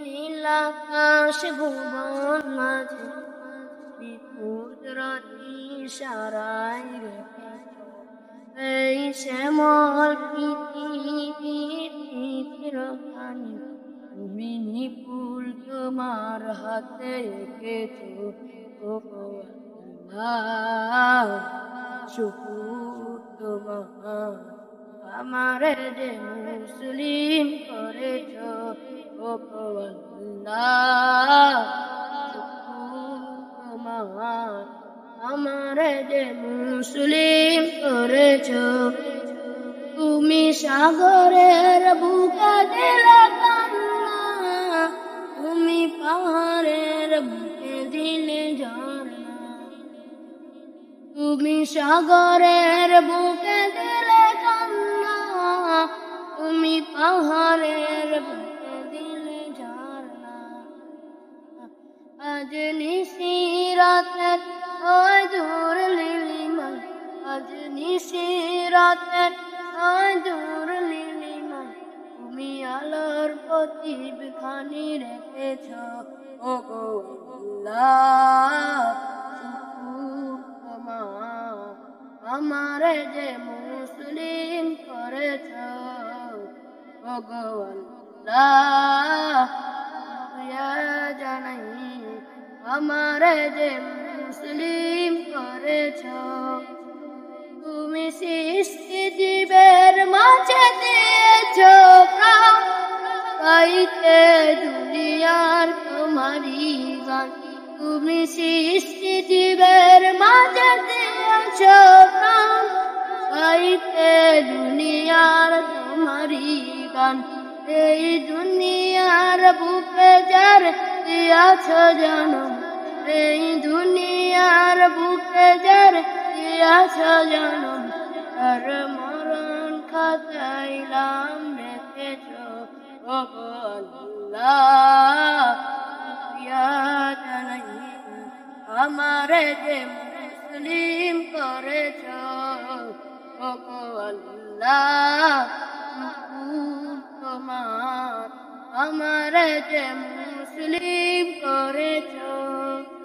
নীল আকাশ ভুবন মাঝে বিপুল রাতি সারাই রেখেছ এই শ্যামল পৃথিবীর চিত্রখানি তুমি নিপুল তোমার হাতে এঁকেছ ও আল্লাহ শুকুর তোমার আমারে যে মুসলিম করেছ ও আল্লাহ শুকুর তোমার আমারে যে মুসলিম করেছ তুমি সাগরের বুকে দিলে কান্না তুমি পাহাড়ের বুকে দিলে ঝর্ণা তুমি সাগরের বুকে দিলে কান্না তুমি পাহাড়ের বুকে দিলে ঝর্ণা আজ নিশিরাতের ওই দূর লিলিমা আজ নিশিরাতের ওই দূর লিলিমা তুমি আলোর প্রদীপ খানি রেখেছ ও গো আল্লাহ শুকুর তোমার আমারে যে মুসলিম করেছ ও গো আল্লাহ জানাই আমারে যে মুসলিম করেছ তুমি সৃষ্টি জীবের মাঝে দিয়েছ প্রাণ গাইতে দুনিয়ার তোমারি গান তুমি সৃষ্টি জীবের মাঝে দিয়েছ প্রাণ গাইতে দুনিয়ার তোমারি গান এই দুনিয়ার বুকে যার দিয়াছ জনম এই দুনিয়ার বুকে যার দিয়াছ জনম তার মরণ খাতাইলাম রেখেছ ও আল্লাহ জানাই আমারে যে মুসলিম করেছ ও আল্লাহ তোমার আমারে যে মুসলিম করেছ।